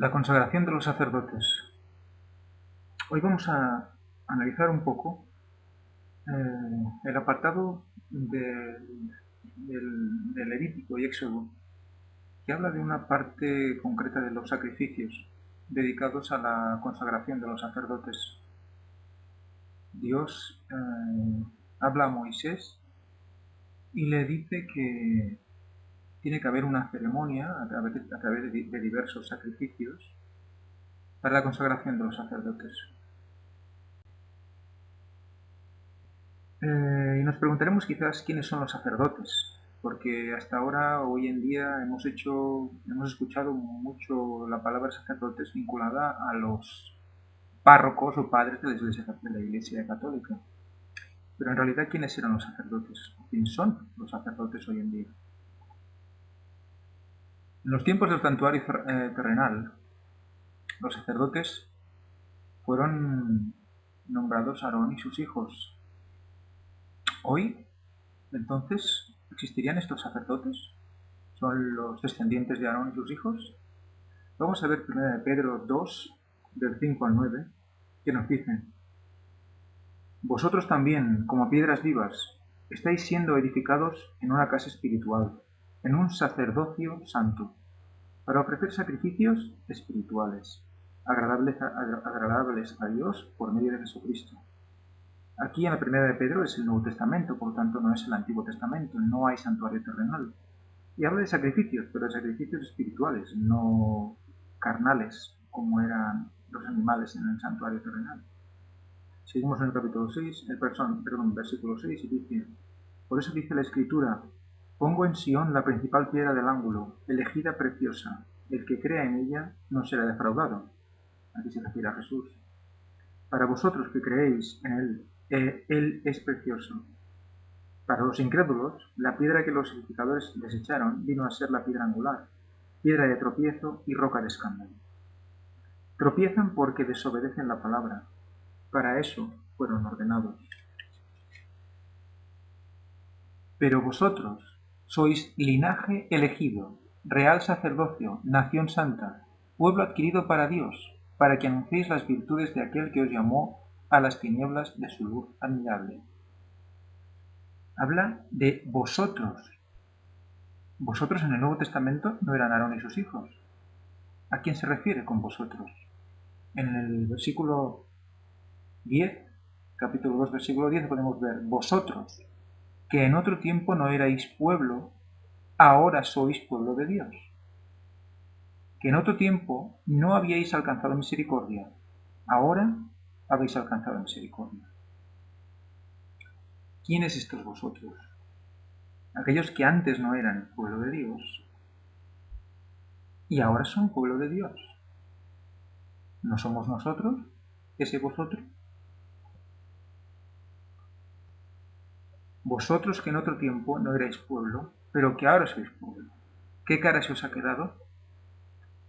La consagración de los sacerdotes. Hoy vamos a analizar un poco el apartado del Levítico y Éxodo, que habla de una parte concreta de los sacrificios dedicados a la consagración de los sacerdotes. Dios habla a Moisés y le dice que tiene que haber una ceremonia a través de diversos sacrificios para la consagración de los sacerdotes. Y nos preguntaremos quizás quiénes son los sacerdotes, porque hasta ahora, hoy en día, hemos escuchado mucho la palabra sacerdotes vinculada a los párrocos o padres de la Iglesia Católica. Pero en realidad, ¿quiénes eran los sacerdotes? ¿Quiénes son los sacerdotes hoy en día? En los tiempos del santuario terrenal, los sacerdotes fueron nombrados Aarón y sus hijos. Hoy, entonces, ¿existirían estos sacerdotes? ¿Son los descendientes de Aarón y sus hijos? Vamos a ver 1 Pedro 2, del 5 al 9, que nos dice: Vosotros también, como piedras vivas, estáis siendo edificados en una casa espiritual, en un sacerdocio santo, para ofrecer sacrificios espirituales, agradables a Dios por medio de Jesucristo. Aquí en la 1 de Pedro es el Nuevo Testamento, por lo tanto no es el Antiguo Testamento, no hay santuario terrenal. Y habla de sacrificios, pero de sacrificios espirituales, no carnales, como eran los animales en el santuario terrenal. Seguimos en el capítulo 6, versículo 6, y dice: Por eso dice la Escritura: Pongo en Sión la principal piedra del ángulo, elegida preciosa. El que crea en ella no será defraudado. Aquí se refiere a Jesús. Para vosotros que creéis en Él es precioso. Para los incrédulos, la piedra que los edificadores desecharon vino a ser la piedra angular, piedra de tropiezo y roca de escándalo. Tropiezan porque desobedecen la palabra. Para eso fueron ordenados. Pero vosotros sois linaje elegido, real sacerdocio, nación santa, pueblo adquirido para Dios, para que anunciéis las virtudes de aquel que os llamó a las tinieblas de su luz admirable. Habla de vosotros. Vosotros en el Nuevo Testamento no eran Aarón y sus hijos. ¿A quién se refiere con vosotros? En el versículo 10, capítulo 2, versículo 10, podemos ver: Vosotros, que en otro tiempo no erais pueblo, ahora sois pueblo de Dios. Que en otro tiempo no habíais alcanzado misericordia, ahora habéis alcanzado misericordia. ¿Quiénes estos vosotros? Aquellos que antes no eran pueblo de Dios y ahora son pueblo de Dios. ¿No somos nosotros ese vosotros? Vosotros que en otro tiempo no erais pueblo, pero que ahora sois pueblo. ¿Qué cara se os ha quedado?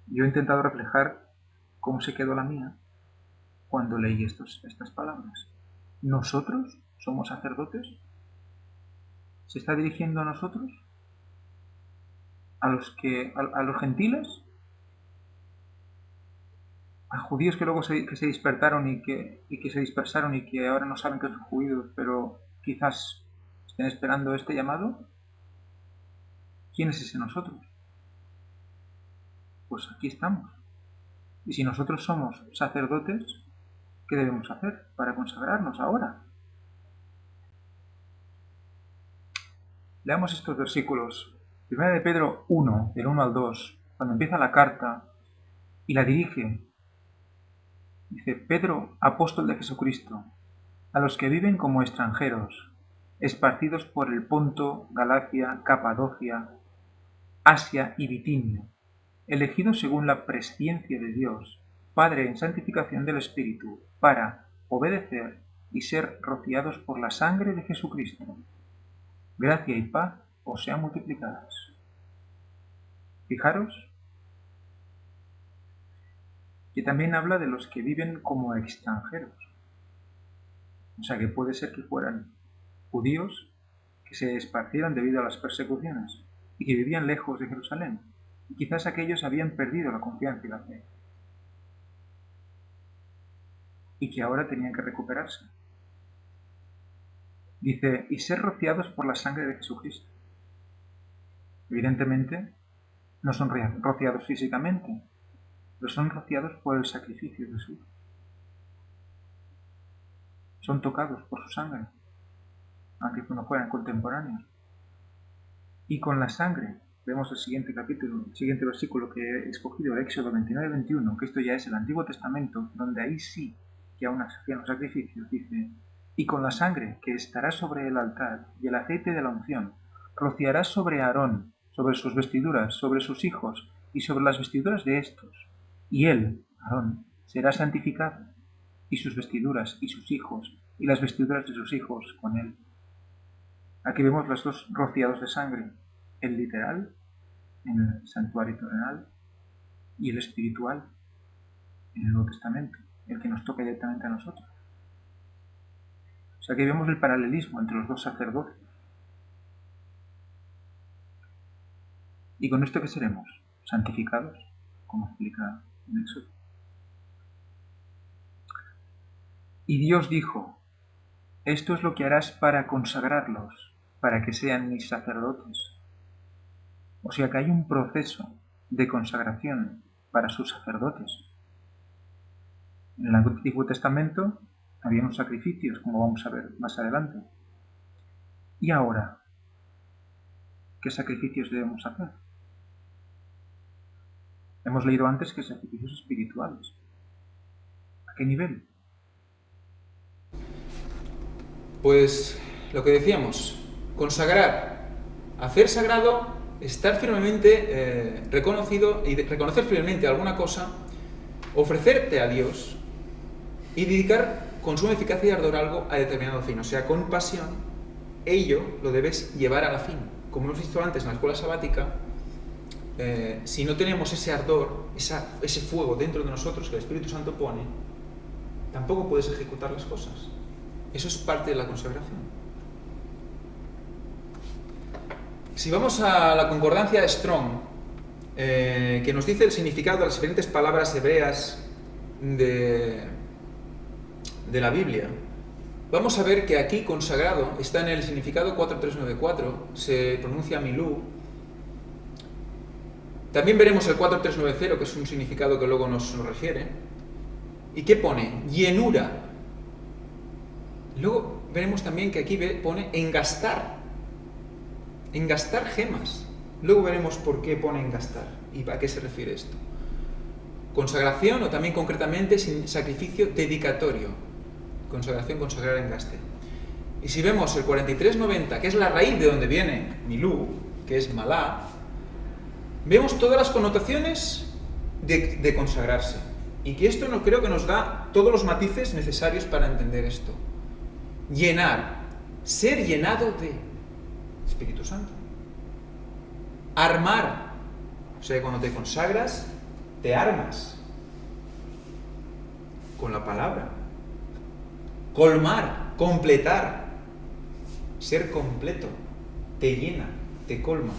Yo he intentado reflejar cómo se quedó la mía cuando leí estas palabras. ¿Nosotros somos sacerdotes? ¿Se está dirigiendo a nosotros? ¿A los gentiles? ¿A judíos que luego se dispersaron y que se dispersaron y que ahora no saben que son judíos, pero quizás estén esperando este llamado? ¿Quién es ese nosotros? Pues aquí estamos. Y si nosotros somos sacerdotes, ¿qué debemos hacer para consagrarnos ahora? Leamos estos versículos. 1 de Pedro 1, del 1 al 2, cuando empieza la carta y la dirige, dice: Pedro, apóstol de Jesucristo, a los que viven como extranjeros, esparcidos por el Ponto, Galacia, Capadocia, Asia y Bitinia, elegidos según la presciencia de Dios, Padre en santificación del Espíritu, para obedecer y ser rociados por la sangre de Jesucristo. Gracia y paz os sean multiplicadas. Fijaros que también habla de los que viven como extranjeros. O sea que puede ser que fueran judíos que se esparcieron debido a las persecuciones y que vivían lejos de Jerusalén. Y quizás aquellos habían perdido la confianza y la fe. y que ahora tenían que recuperarse. Dice, y ser rociados por la sangre de Jesucristo. Evidentemente, no son rociados físicamente, pero son rociados por el sacrificio de Jesús. Son tocados por su sangre, aunque no fueran contemporáneos. Y con la sangre, vemos el siguiente capítulo, el siguiente versículo que he escogido, Éxodo 29-21, que esto ya es el Antiguo Testamento, donde ahí sí que aún hacían los sacrificios, dice, y con la sangre que estará sobre el altar y el aceite de la unción, rociarás sobre Aarón, sobre sus vestiduras, sobre sus hijos y sobre las vestiduras de estos. Y él, Aarón, será santificado, y sus vestiduras y sus hijos, y las vestiduras de sus hijos con él. Aquí vemos los dos rociados de sangre, el literal, en el santuario terrenal, y el espiritual, en el Nuevo Testamento, el que nos toca directamente a nosotros. O sea que vemos el paralelismo entre los dos sacerdocios. ¿Y con esto qué seremos? Santificados, como explica en Éxodo. Y Dios dijo, esto es lo que harás para consagrarlos, para que sean mis sacerdotes. O sea que hay un proceso de consagración para sus sacerdotes. En el Antiguo Testamento había unos sacrificios, como vamos a ver más adelante. ¿Y ahora? ¿Qué sacrificios debemos hacer? Hemos leído antes que sacrificios espirituales. ¿A qué nivel? Pues lo que decíamos, consagrar, hacer sagrado, estar firmemente reconocido y reconocer firmemente alguna cosa, ofrecerte a Dios y dedicar con suma eficacia y ardor algo a determinado fin. O sea, con pasión, ello lo debes llevar a la fin. Como hemos visto antes en la escuela sabática, si no tenemos ese ardor, ese fuego dentro de nosotros que el Espíritu Santo pone, tampoco puedes ejecutar las cosas. Eso es parte de la consagración. Si vamos a la concordancia de Strong, que nos dice el significado de las diferentes palabras hebreas de la Biblia, vamos a ver que aquí consagrado está en el significado 4394, se pronuncia milú. También veremos el 4390, que es un significado que luego nos refiere. ¿Y qué pone? Llenura. Luego veremos también que aquí pone engastar gemas. Luego veremos por qué pone engastar y a qué se refiere esto. Consagración, o también concretamente sacrificio dedicatorio. Consagración, consagrar, engaste. Y si vemos el 4390, que es la raíz de donde viene milú, que es malá, vemos todas las connotaciones de consagrarse. Y que esto no creo que nos da todos los matices necesarios para entender esto. Llenar, ser llenado de Espíritu Santo. Armar, o sea, cuando te consagras, te armas con la palabra. Colmar, completar, ser completo, te llena, te colma.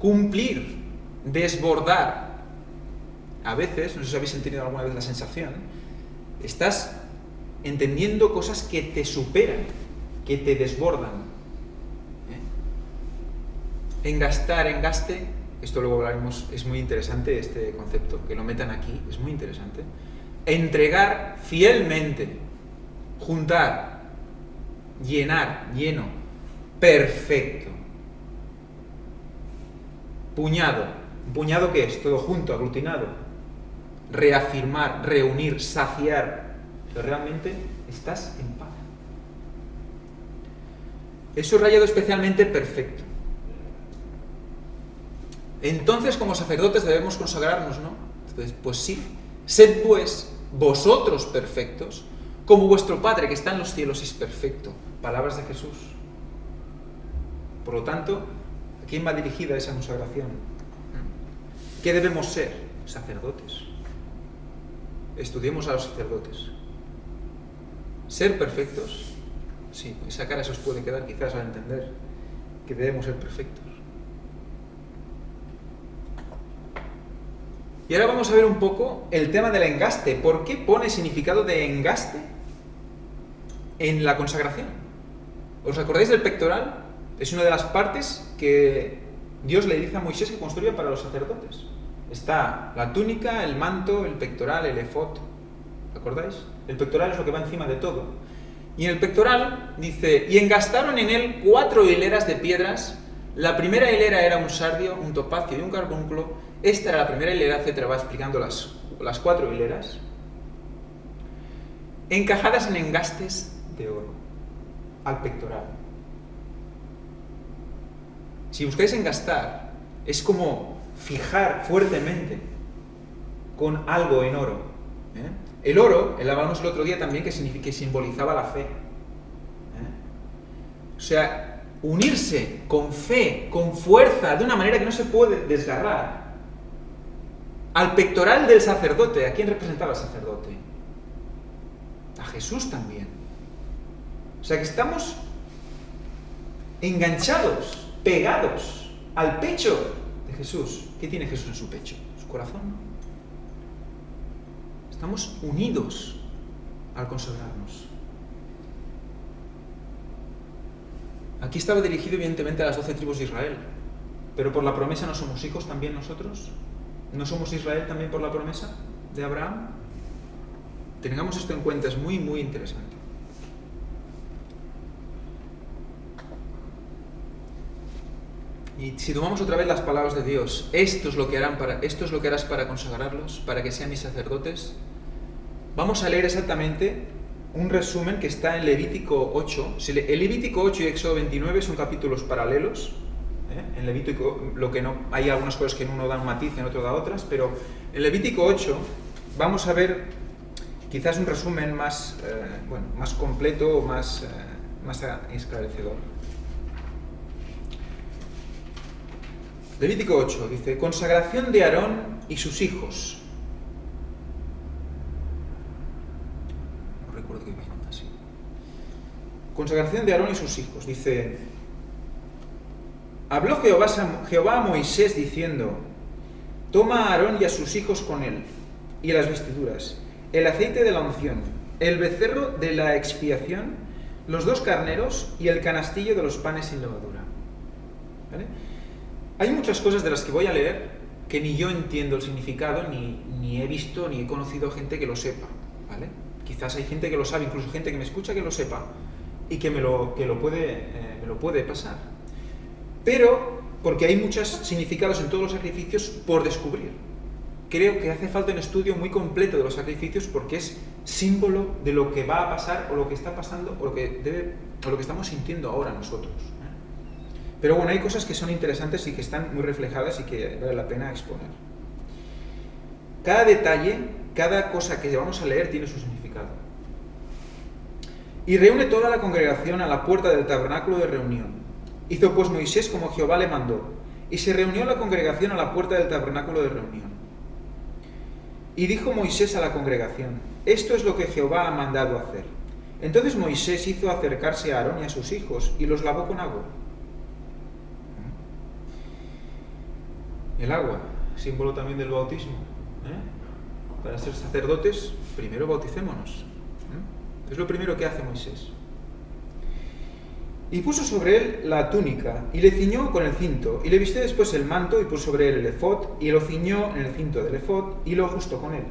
Cumplir, desbordar. A veces, no sé si habéis tenido alguna vez la sensación, estás entendiendo cosas que te superan, que te desbordan. Engastar, engaste, esto luego hablaremos, es muy interesante este concepto, que lo metan aquí, es muy interesante. Entregar fielmente, juntar, llenar, lleno, perfecto. Puñado, ¿un puñado qué es? Todo junto, aglutinado. Reafirmar, reunir, saciar. Pero realmente estás en paz. He subrayado especialmente perfecto. Entonces, como sacerdotes debemos consagrarnos, ¿no? Entonces, pues sí. Sed pues vosotros perfectos, como vuestro Padre que está en los cielos es perfecto. Palabras de Jesús. Por lo tanto, ¿a quién va dirigida esa consagración? ¿Qué debemos ser? Sacerdotes. Estudiemos a los sacerdotes. Ser perfectos, sí, esa cara se os puede quedar quizás al entender que debemos ser perfectos. Y ahora vamos a ver un poco el tema del engaste. ¿Por qué pone significado de engaste en la consagración? ¿Os acordáis del pectoral? Es una de las partes que Dios le dice a Moisés que construya para los sacerdotes. Está la túnica, el manto, el pectoral, el efod. ¿Acordáis? El pectoral es lo que va encima de todo. Y en el pectoral dice, y engastaron en él 4 hileras de piedras. La primera hilera era un sardio, un topacio y un carbúnculo. Esta era la primera hilera, etcétera. Va explicando las 4 hileras. Encajadas en engastes de oro. Al pectoral. Si buscáis engastar, es como fijar fuertemente con algo en oro. El oro, hablábamos el otro día también que simbolizaba la fe. O sea, unirse con fe, con fuerza, de una manera que no se puede desgarrar, al pectoral del sacerdote. ¿A quién representaba el sacerdote? A Jesús también. O sea que estamos enganchados, pegados al pecho de Jesús. ¿Qué tiene Jesús en su pecho? ¿Su corazón? Estamos unidos al consagrarnos. Aquí estaba dirigido evidentemente a las 12 tribus de Israel, pero por la promesa no somos hijos también nosotros. ¿No somos Israel también por la promesa de Abraham? Tengamos esto en cuenta, es muy, muy interesante. Y si tomamos otra vez las palabras de Dios, esto es lo que harás para consagrarlos, para que sean mis sacerdotes. Vamos a leer exactamente un resumen que está en Levítico 8. El Levítico 8 y Éxodo 29 son capítulos paralelos. En Levítico hay algunas cosas que en uno da un matiz, en otro da otras, pero en Levítico 8 vamos a ver quizás un resumen más completo, más esclarecedor. Levítico 8 dice, consagración de Aarón y sus hijos. No recuerdo qué dice así. Consagración de Aarón y sus hijos. Dice, habló Jehová a Moisés diciendo, toma a Aarón y a sus hijos con él, y las vestiduras, el aceite de la unción, el becerro de la expiación, los 2 carneros y el canastillo de los panes sin levadura. ¿Vale? Hay muchas cosas de las que voy a leer que ni yo entiendo el significado, ni he visto, ni he conocido gente que lo sepa, ¿vale? Quizás hay gente que lo sabe, incluso gente que me escucha que lo sepa y que me lo puede pasar. Pero, porque hay muchos significados en todos los sacrificios por descubrir. Creo que hace falta un estudio muy completo de los sacrificios porque es símbolo de lo que va a pasar o lo que está pasando o lo que estamos sintiendo ahora nosotros. Pero bueno, hay cosas que son interesantes y que están muy reflejadas y que vale la pena exponer. Cada detalle, cada cosa que vamos a leer tiene su significado. Y reúne toda la congregación a la puerta del tabernáculo de reunión. Hizo pues Moisés como Jehová le mandó, y se reunió la congregación a la puerta del tabernáculo de reunión. Y dijo Moisés a la congregación, esto es lo que Jehová ha mandado hacer. Entonces Moisés hizo acercarse a Aarón y a sus hijos, y los lavó con agua. El agua, símbolo también del bautismo. Para ser sacerdotes, primero bauticémonos. Es lo primero que hace Moisés. Y puso sobre él la túnica, y le ciñó con el cinto, y le vistió después el manto, y puso sobre él el efod, y lo ciñó en el cinto del efod, y lo ajustó con él.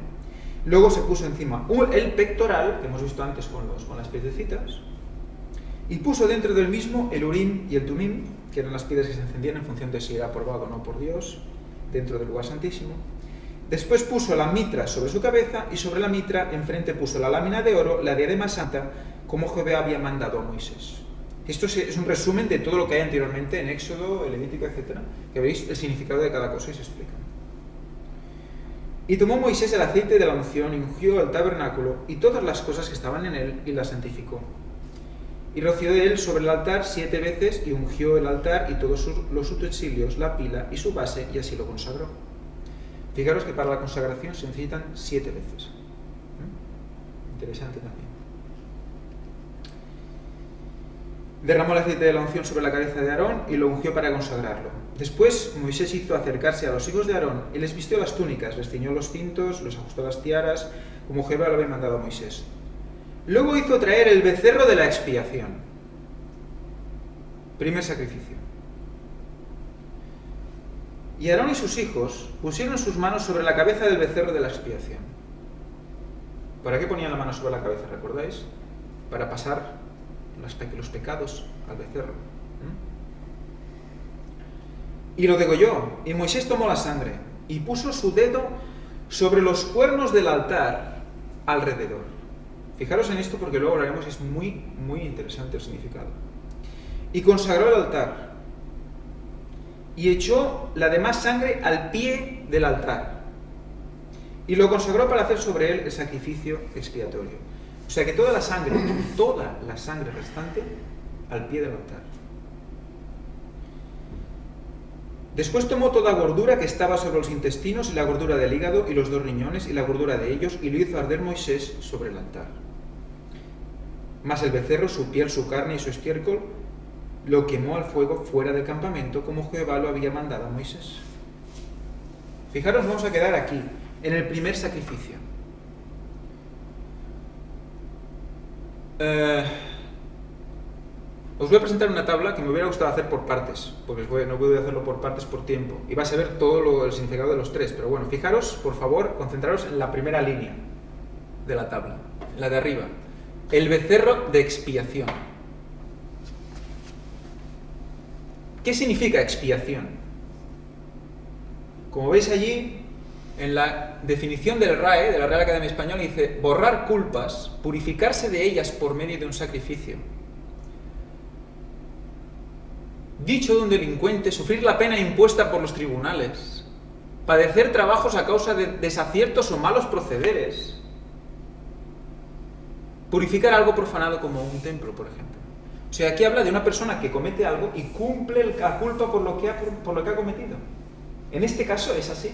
Luego se puso encima el pectoral, que hemos visto antes con las piedrecitas, y puso dentro del mismo el urim y el tumim, que eran las piedras que se encendían en función de si era aprobado o no por Dios, dentro del lugar santísimo. Después puso la mitra sobre su cabeza, y sobre la mitra enfrente puso la lámina de oro, la diadema santa, como Jehová había mandado a Moisés. Esto es un resumen de todo lo que hay anteriormente en Éxodo, Levítico, etc. Que veis el significado de cada cosa y se explica. Y tomó Moisés el aceite de la unción y ungió el tabernáculo y todas las cosas que estaban en él y las santificó. Y roció de él sobre el altar 7 veces y ungió el altar y todos los utensilios, la pila y su base, y así lo consagró. Fijaros que para la consagración se necesitan 7 veces. Interesante también. Derramó el aceite de la unción sobre la cabeza de Aarón y lo ungió para consagrarlo. Después Moisés hizo acercarse a los hijos de Aarón y les vistió las túnicas, les ciñó los cintos, les ajustó las tiaras, como Jehová le había mandado a Moisés. Luego hizo traer el becerro de la expiación. Primer sacrificio. Y Aarón y sus hijos pusieron sus manos sobre la cabeza del becerro de la expiación. ¿Para qué ponían la mano sobre la cabeza, recordáis? Para pasar los pecados al becerro. Y lo degolló, y Moisés tomó la sangre y puso su dedo sobre los cuernos del altar alrededor. Fijaros en esto porque luego hablaremos, es muy, muy interesante el significado. Y consagró el altar y echó la demás sangre al pie del altar y lo consagró para hacer sobre él el sacrificio expiatorio. O sea que toda la sangre restante al pie del altar. Después tomó toda gordura que estaba sobre los intestinos y la gordura del hígado y los 2 riñones y la gordura de ellos y lo hizo arder Moisés sobre el altar. Mas el becerro, su piel, su carne y su estiércol lo quemó al fuego fuera del campamento como Jehová lo había mandado a Moisés. Fijaros, vamos a quedar aquí, en el primer sacrificio. Os voy a presentar una tabla que me hubiera gustado hacer por partes, porque no puedo hacerlo por partes por tiempo. Y vais a ver todo el significado de los 3, pero bueno, fijaros, por favor, concentraros en la primera línea de la tabla, la de arriba. El becerro de expiación. ¿Qué significa expiación? Como veis allí, en la definición del RAE, de la Real Academia Española, dice borrar culpas, purificarse de ellas por medio de un sacrificio. Dicho de un delincuente, sufrir la pena impuesta por los tribunales, padecer trabajos a causa de desaciertos o malos procederes, purificar algo profanado como un templo, por ejemplo. O sea, aquí habla de una persona que comete algo y cumple la culpa por lo que ha cometido. En este caso es así.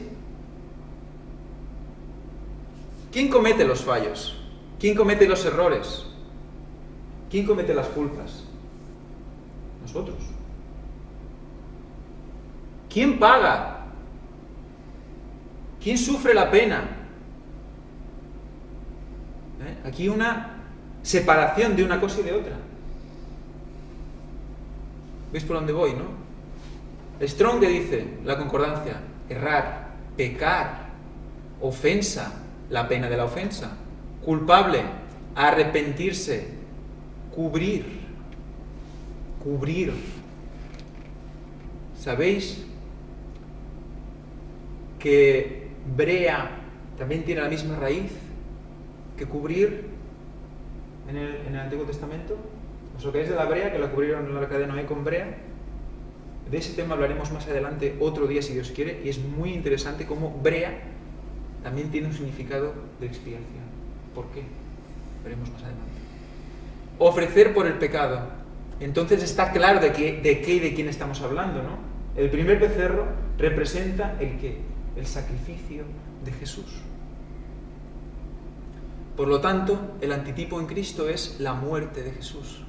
¿Quién comete los fallos? ¿Quién comete los errores? ¿Quién comete las culpas? Nosotros. ¿Quién paga? ¿Quién sufre la pena? Aquí una separación de una cosa y de otra. ¿Veis por dónde voy, no? Strong que dice, la concordancia, errar, pecar, ofensa, la pena de la ofensa, culpable, arrepentirse, cubrir. ¿Sabéis que brea también tiene la misma raíz que cubrir en el Antiguo Testamento? ¿Os acordáis de la brea, que la cubrieron en la arca de Noé con brea? De ese tema hablaremos más adelante, otro día si Dios quiere, y es muy interesante cómo brea también tiene un significado de expiación. ¿Por qué? Veremos más adelante. Ofrecer por el pecado. Entonces está claro de qué y de quién estamos hablando, ¿no? El primer becerro representa el ¿qué? El sacrificio de Jesús. Por lo tanto, el antitipo en Cristo es la muerte de Jesús.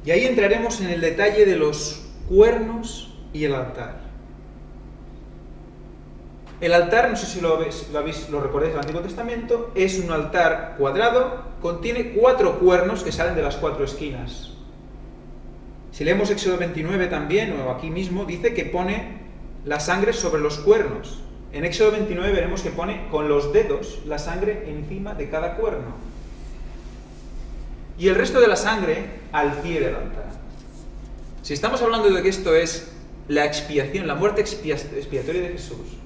Y ahí entraremos en el detalle de los cuernos y el altar. El altar, no sé si lo recordáis del Antiguo Testamento, es un altar cuadrado, contiene 4 cuernos que salen de las 4 esquinas. Si leemos Éxodo 29 también, o aquí mismo, dice que pone la sangre sobre los cuernos. En Éxodo 29 veremos que pone con los dedos la sangre encima de cada cuerno. Y el resto de la sangre al pie del altar. Si estamos hablando de que esto es la expiación, la muerte expiatoria de Jesús,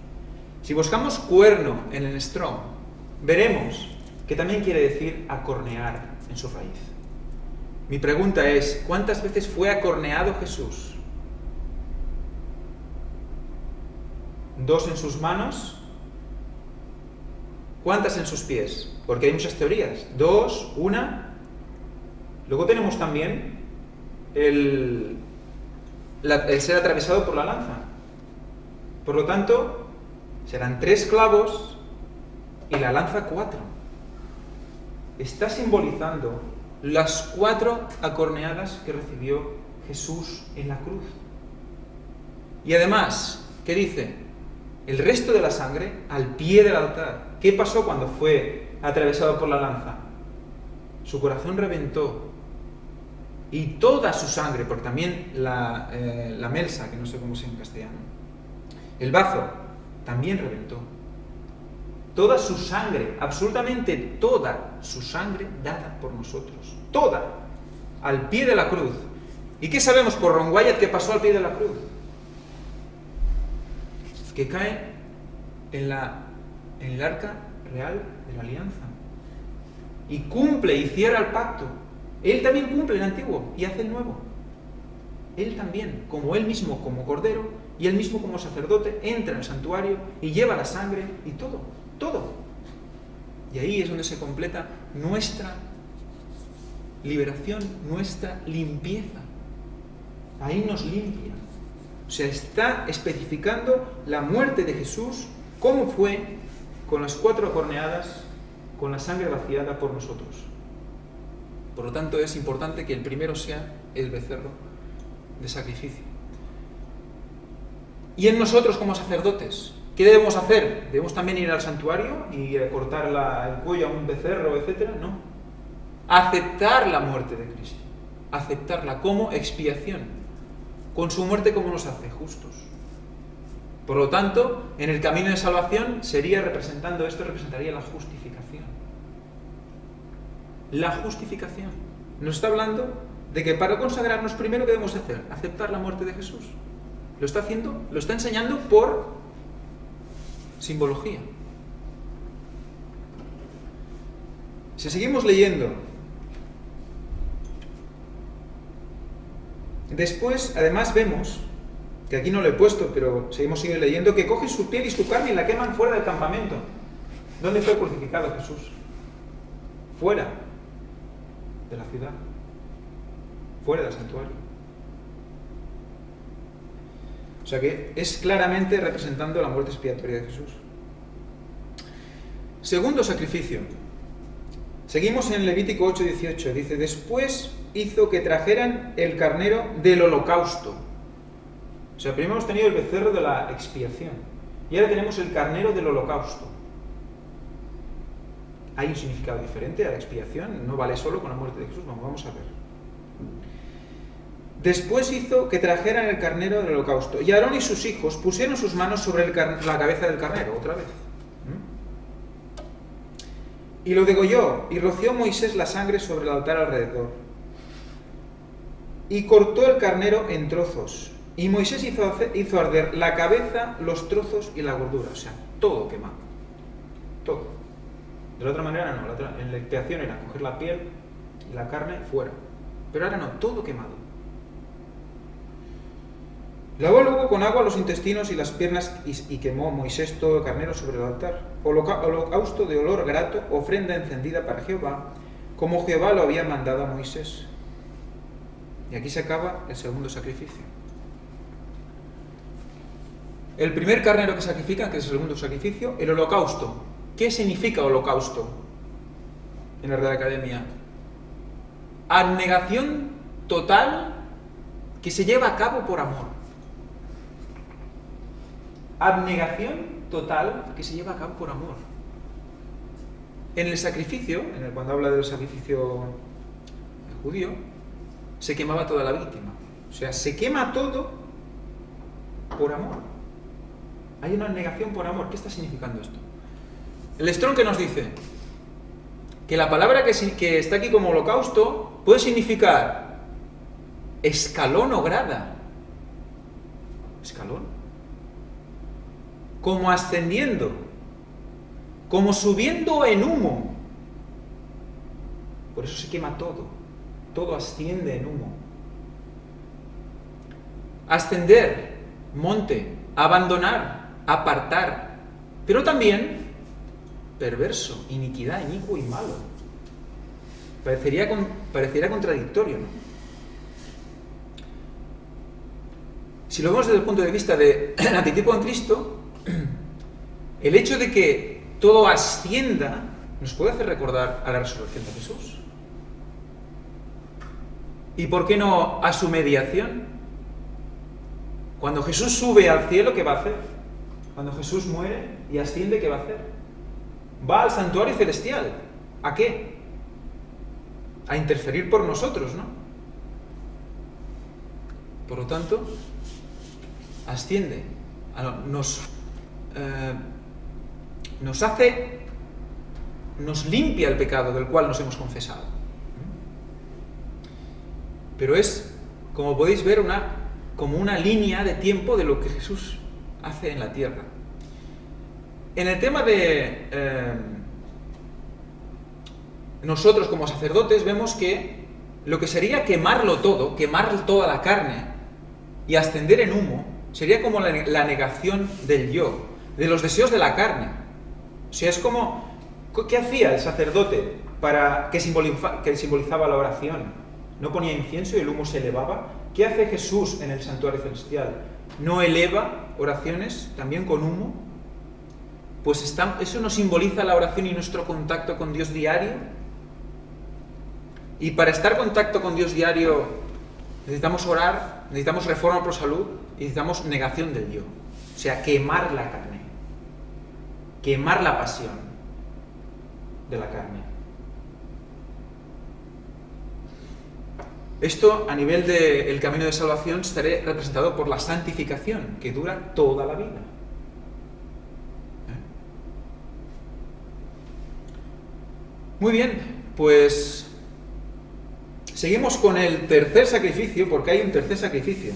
si buscamos cuerno en el Strong, veremos que también quiere decir acornear en su raíz. Mi pregunta es, ¿cuántas veces fue acorneado Jesús? 2 en sus manos. ¿Cuántas en sus pies? Porque hay muchas teorías. 2, 1. Luego tenemos también el ser atravesado por la lanza. Por lo tanto, serán 3 clavos y la lanza 4. Está simbolizando las 4 acorneadas que recibió Jesús en la cruz. Y además, ¿qué dice? El resto de la sangre al pie del altar. ¿Qué pasó cuando fue atravesado por la lanza? Su corazón reventó. Y toda su sangre, porque también la melsa, que no sé cómo se en castellano, el bazo, también reventó. Toda su sangre, absolutamente toda su sangre dada por nosotros. Toda. Al pie de la cruz. ¿Y qué sabemos por Ron Wyatt que pasó al pie de la cruz? Que cae en el arca real de la alianza. Y cumple y cierra el pacto. Él también cumple el antiguo y hace el nuevo. Él también, como él mismo como cordero y él mismo como sacerdote, entra en el santuario y lleva la sangre y todo, todo. Y ahí es donde se completa nuestra liberación, nuestra limpieza. Ahí nos limpia. O sea, está especificando la muerte de Jesús, cómo fue con las 4 corneadas, con la sangre vaciada por nosotros. Por lo tanto, es importante que el primero sea el becerro de sacrificio. Y en nosotros como sacerdotes, ¿qué debemos hacer? ¿Debemos también ir al santuario y cortar el cuello a un becerro, etcétera? No. Aceptar la muerte de Cristo. Aceptarla como expiación. Con su muerte, ¿cómo nos hace? Justos. Por lo tanto, en el camino de salvación representaría la justificación. La justificación. Nos está hablando de que para consagrarnos primero, ¿qué debemos hacer? Aceptar la muerte de Jesús. Lo está haciendo, lo está enseñando por simbología. Si seguimos leyendo, después, además vemos, que aquí no lo he puesto, pero seguimos leyendo, que cogen su piel y su carne y la queman fuera del campamento. ¿Dónde fue crucificado Jesús? Fuera de la ciudad, fuera del santuario. O sea que es claramente representando la muerte expiatoria de Jesús. Segundo sacrificio. Seguimos en Levítico 8:18. Dice, después hizo que trajeran el carnero del holocausto. O sea, primero hemos tenido el becerro de la expiación y ahora tenemos el carnero del holocausto. Hay un significado diferente a la expiación, no vale solo con la muerte de Jesús. Vamos a ver. Después hizo que trajeran el carnero del holocausto y Aarón y sus hijos pusieron sus manos sobre la cabeza del carnero, otra vez. Y lo degolló y roció Moisés la sangre sobre el altar alrededor. Y cortó el carnero en trozos. Y Moisés hizo arder la cabeza, los trozos y la gordura. O sea, todo quemado. Todo. De la otra manera no. En la expiación era coger la piel y la carne fuera. Pero ahora no, todo quemado. Lavó luego con agua los intestinos y las piernas y quemó Moisés todo el carnero sobre el altar. Holocausto de olor grato, ofrenda encendida para Jehová, como Jehová lo había mandado a Moisés. Y aquí se acaba el segundo sacrificio. El primer carnero que sacrifican, que es el segundo sacrificio, el holocausto. ¿Qué significa holocausto? En la Real Academia. Abnegación total que se lleva a cabo por amor. Abnegación total que se lleva a cabo por amor. En el sacrificio, cuando habla del sacrificio judío, se quemaba toda la víctima. O sea, se quema todo por amor. Hay una abnegación por amor. ¿Qué está significando esto? El Strong que nos dice que la palabra que está aquí como holocausto puede significar escalón o grada. ¿Escalón? Como ascendiendo, como subiendo en humo. Por eso se quema todo asciende en humo. Ascender, monte, abandonar, apartar, pero también perverso, iniquidad, inicuo y malo. Parecería contradictorio, ¿no? Si lo vemos desde el punto de vista del antitipo en Cristo, el hecho de que todo ascienda nos puede hacer recordar a la resurrección de Jesús. ¿Y por qué no a su mediación? Cuando Jesús sube al cielo, ¿qué va a hacer? Cuando Jesús muere y asciende, ¿qué va a hacer? Va al santuario celestial. ¿A qué? A interferir por nosotros, ¿no? Por lo tanto, asciende, nos limpia el pecado del cual nos hemos confesado. Pero es, como podéis ver, como una línea de tiempo de lo que Jesús hace en la tierra. En el tema de nosotros como sacerdotes, vemos que lo que sería quemarlo todo, quemar toda la carne y ascender en humo, sería como la negación del yo, de los deseos de la carne. O sea, es como, ¿qué hacía el sacerdote que simbolizaba la oración? ¿No ponía incienso y el humo se elevaba? ¿Qué hace Jesús en el santuario celestial? ¿No eleva oraciones también con humo? Pues eso nos simboliza la oración y nuestro contacto con Dios diario. Y para estar en contacto con Dios diario necesitamos orar, necesitamos reforma por salud y necesitamos negación del yo. O sea, quemar la carne, quemar la pasión de la carne. Esto, a nivel del camino de salvación, estará representado por la santificación, que dura toda la vida. Muy bien, pues seguimos con el tercer sacrificio, porque hay un tercer sacrificio.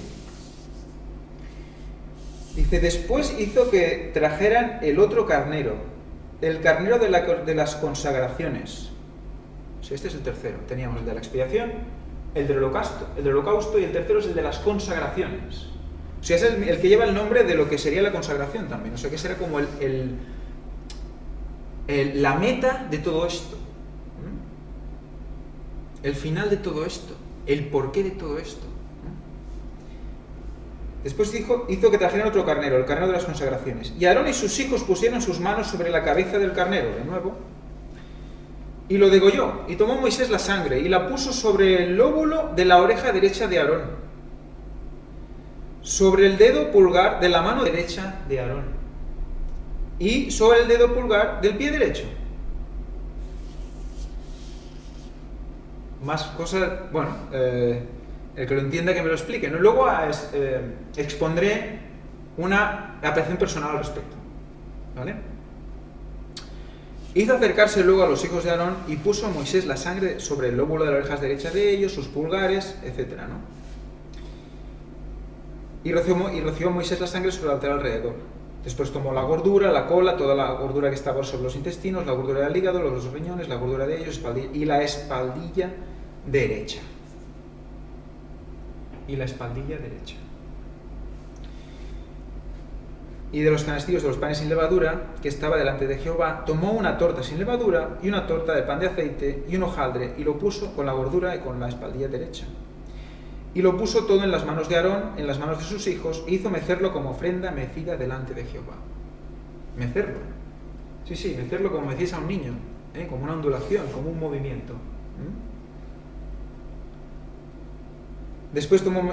Dice, después hizo que trajeran el otro carnero, el carnero de las consagraciones. O sea, este es el tercero. Teníamos el de la expiación, el del holocausto y el tercero es el de las consagraciones. O sea, es el que lleva el nombre de lo que sería la consagración también. O sea, que será como la meta de todo esto. El final de todo esto, el porqué de todo esto. Después hizo que trajeran otro carnero, el carnero de las consagraciones. Y Aarón y sus hijos pusieron sus manos sobre la cabeza del carnero, de nuevo, y lo degolló. Y tomó Moisés la sangre y la puso sobre el lóbulo de la oreja derecha de Aarón, sobre el dedo pulgar de la mano derecha de Aarón y sobre el dedo pulgar del pie derecho. Más cosas, bueno, el que lo entienda que me lo explique, ¿no? Luego expondré una apreciación personal al respecto, ¿vale? Hizo acercarse luego a los hijos de Aarón y puso a Moisés la sangre sobre el lóbulo de las orejas derechas de ellos, sus pulgares, etc., ¿no? Y roció Moisés la sangre sobre el altar alrededor. Después tomó la gordura, la cola, toda la gordura que estaba sobre los intestinos, la gordura del hígado, los riñones, la gordura de ellos y la espaldilla derecha. Y la espaldilla derecha. Y de los canastillos de los panes sin levadura, que estaba delante de Jehová, tomó una torta sin levadura y una torta de pan de aceite y un hojaldre, y lo puso con la gordura y con la espaldilla derecha. Y lo puso todo en las manos de Aarón, en las manos de sus hijos, e hizo mecerlo como ofrenda mecida delante de Jehová. Mecerlo. Sí, mecerlo como mecís a un niño, como una ondulación, como un movimiento. Después tomó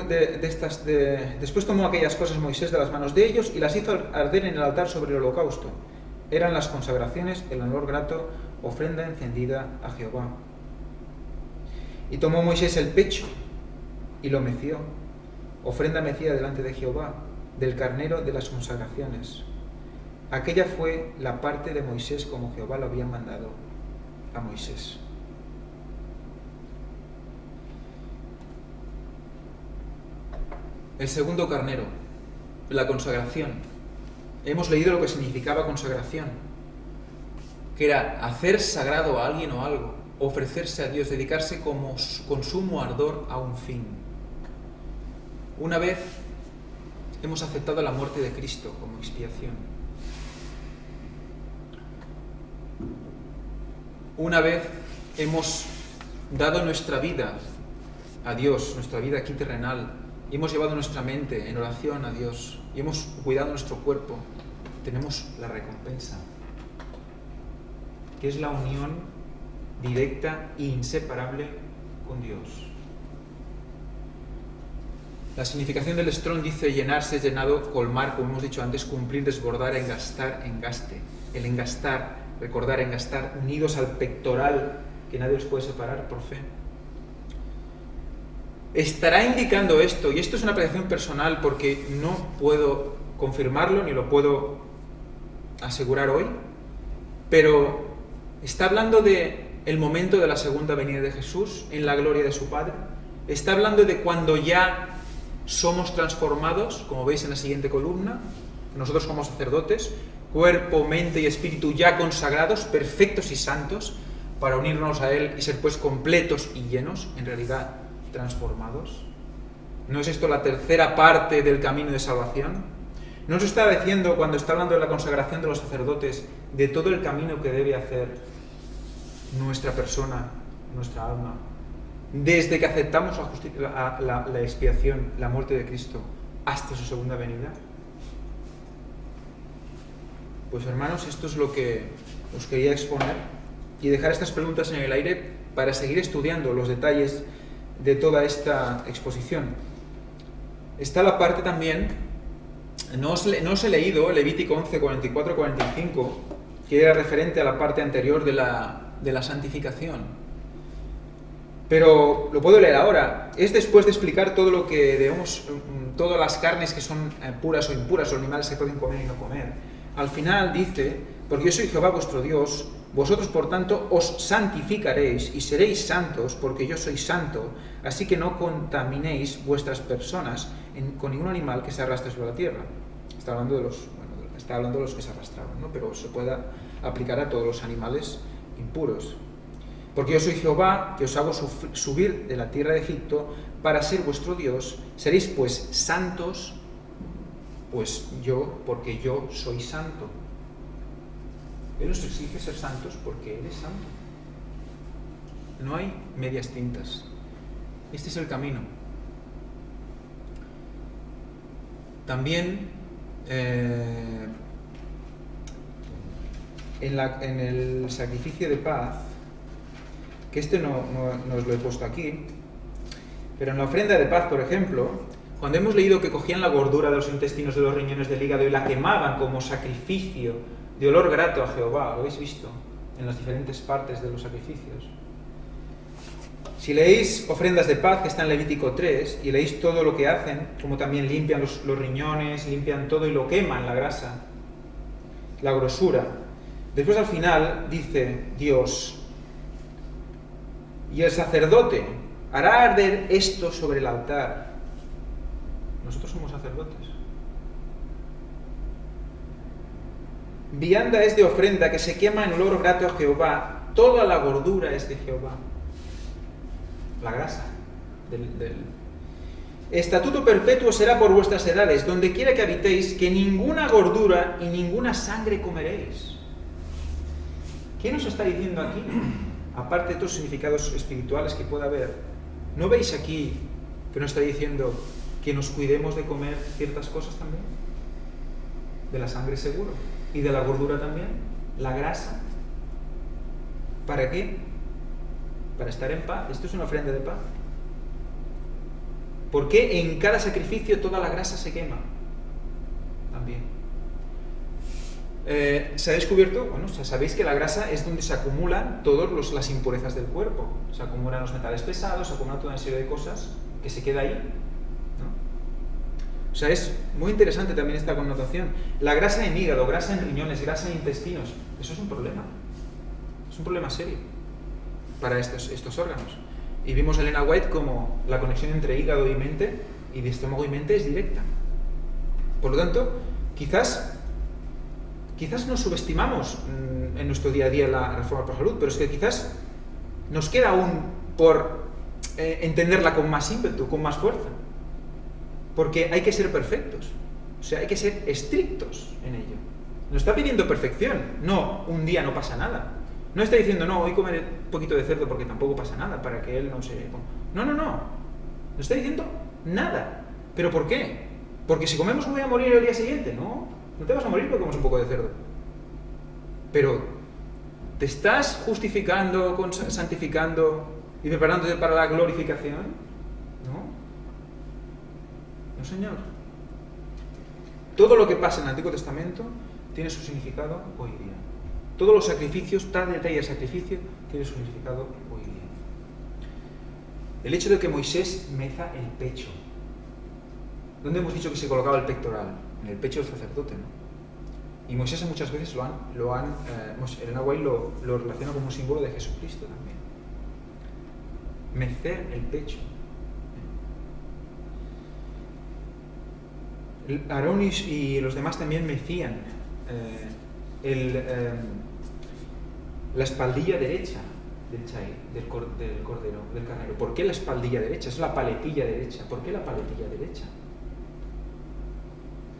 aquellas cosas Moisés de las manos de ellos y las hizo arder en el altar sobre el holocausto. Eran las consagraciones, el olor grato, ofrenda encendida a Jehová. Y tomó Moisés el pecho y lo meció, ofrenda mecida delante de Jehová, del carnero de las consagraciones. Aquella fue la parte de Moisés como Jehová lo había mandado a Moisés. El segundo carnero, la consagración. Hemos leído lo que significaba consagración, que era hacer sagrado a alguien o algo, ofrecerse a Dios, dedicarse con sumo ardor a un fin. Una vez hemos aceptado la muerte de Cristo como expiación. Una vez hemos dado nuestra vida a Dios, nuestra vida aquí terrenal, y hemos llevado nuestra mente en oración a Dios, y hemos cuidado nuestro cuerpo, tenemos la recompensa, que es la unión directa e inseparable con Dios. La significación del strong dice llenarse, llenado, colmar, como hemos dicho antes, cumplir, desbordar, engastar, engaste. El engastar, recordar, engastar, unidos al pectoral, que nadie los puede separar por fe. Estará indicando esto, y esto es una apreciación personal porque no puedo confirmarlo ni lo puedo asegurar hoy, pero está hablando de el momento de la segunda venida de Jesús en la gloria de su Padre. Está hablando de cuando ya somos transformados, como veis en la siguiente columna, nosotros como sacerdotes, cuerpo, mente y espíritu ya consagrados, perfectos y santos, para unirnos a Él y ser pues completos y llenos, en realidad transformados. ¿No es esto la tercera parte del camino de salvación? ¿No nos está diciendo, cuando está hablando de la consagración de los sacerdotes, de todo el camino que debe hacer nuestra persona, nuestra alma, desde que aceptamos la expiación, la muerte de Cristo, hasta su segunda venida? Pues hermanos, esto es lo que os quería exponer y dejar estas preguntas en el aire para seguir estudiando los detalles de toda esta exposición. Está la parte también, no os he leído Levítico 11, 44, 45, que era referente a la parte anterior de la santificación. Pero lo puedo leer ahora. Es después de explicar todo lo que debemos, todas las carnes que son puras o impuras, o animales que pueden comer y no comer. Al final dice, porque yo soy Jehová vuestro Dios, vosotros por tanto os santificaréis y seréis santos, porque yo soy santo, así que no contaminéis vuestras personas con ningún animal que se arrastre sobre la tierra. Está hablando de los que se arrastraban, ¿no? Pero se puede aplicar a todos los animales impuros. Porque yo soy Jehová, que os hago subir de la tierra de Egipto para ser vuestro Dios. Seréis pues santos, porque yo soy santo. Él nos exige ser santos porque Él es santo. No hay medias tintas. Este es el camino. También en el sacrificio de paz, que no os lo he puesto aquí, pero en la ofrenda de paz, por ejemplo, cuando hemos leído que cogían la gordura de los intestinos, de los riñones, del hígado y la quemaban como sacrificio de olor grato a Jehová, lo habéis visto en las diferentes partes de los sacrificios. Si leéis ofrendas de paz, que está en Levítico 3, y leéis todo lo que hacen, como también limpian los riñones, limpian todo y lo queman, la grasa, la grosura. Después al final dice Dios, y el sacerdote hará arder esto sobre el altar. Nosotros somos sacerdotes. Vianda es de ofrenda que se quema en olor grato a Jehová. Toda la gordura es de Jehová. La grasa del estatuto perpetuo será por vuestras edades, donde quiera que habitéis, que ninguna gordura y ninguna sangre comeréis. ¿Qué nos está diciendo aquí? Aparte de otros significados espirituales que pueda haber, ¿no veis aquí que nos está diciendo que nos cuidemos de comer ciertas cosas también? De la sangre seguro. Y de la gordura también. La grasa. ¿Para qué? Para estar en paz. Esto es una ofrenda de paz. ¿Por qué en cada sacrificio toda la grasa se quema? También. Se ha descubierto, bueno, sabéis que la grasa es donde se acumulan todas las impurezas del cuerpo. Se acumulan los metales pesados, se acumulan toda una serie de cosas que se queda ahí, ¿no? O sea, es muy interesante también esta connotación. La grasa en hígado, grasa en riñones, grasa en intestinos, eso es un problema. Es un problema serio para estos órganos. Y vimos a Elena White como la conexión entre hígado y mente, y de estómago y mente, es directa. Por lo tanto, quizás nos subestimamos en nuestro día a día la reforma por salud, pero es que quizás nos queda aún por entenderla con más ímpetu, con más fuerza. Porque hay que ser perfectos, o sea, hay que ser estrictos en ello. Nos está pidiendo perfección, no, un día no pasa nada. No está diciendo, no, hoy comeré un poquito de cerdo porque tampoco pasa nada, para que él no se... No. No está diciendo nada. ¿Pero por qué? Porque si comemos voy a morir el día siguiente. No te vas a morir porque comes un poco de cerdo. Pero ¿te estás justificando, santificando y preparándote para la glorificación? ¿No? Señor. Todo lo que pasa en el Antiguo Testamento tiene su significado hoy día. Todos los sacrificios, cada detalle del sacrificio, tiene su significado hoy día. El hecho de que Moisés meza el pecho. ¿Dónde hemos dicho que se colocaba el pectoral? En el pecho del sacerdote, ¿no? Y Moisés muchas veces Elena White lo relaciona como un símbolo de Jesucristo también. Mecer el pecho. Aarón y los demás también mecían la espaldilla derecha del cordero, del carnero. ¿Por qué la espaldilla derecha? Es la paletilla derecha. ¿Por qué la paletilla derecha?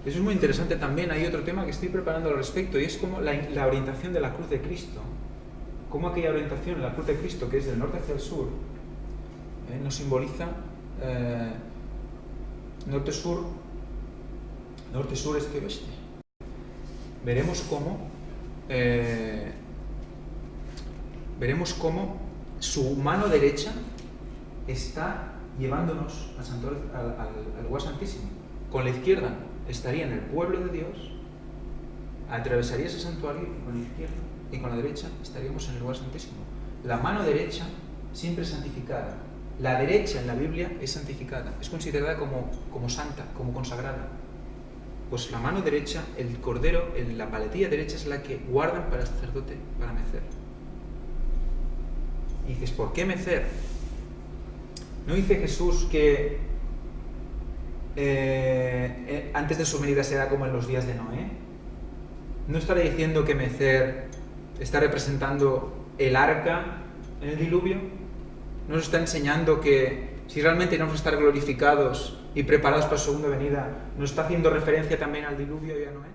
Eso es muy interesante también. Hay otro tema que estoy preparando al respecto, y es como la orientación de la cruz de Cristo. Cómo aquella orientación en la cruz de Cristo, que es del norte hacia el sur, nos simboliza norte-sur, este y oeste. Veremos cómo su mano derecha está llevándonos al santuario, al lugar santísimo. Con la izquierda estaría en el pueblo de Dios, atravesaría ese santuario, y con la izquierda y con la derecha estaríamos en el lugar santísimo. La mano derecha siempre es santificada. La derecha en la Biblia es santificada, es considerada como santa, como consagrada. Pues la mano derecha, el cordero, la paletilla derecha es la que guardan para el sacerdote, para mecer. Y dices, ¿por qué mecer? ¿No dice Jesús que antes de su venida será como en los días de Noé? ¿No estará diciendo que mecer está representando el arca en el diluvio? ¿No nos está enseñando que si realmente queremos estar glorificados y preparados para su segunda venida, nos está haciendo referencia también al diluvio y a Noé?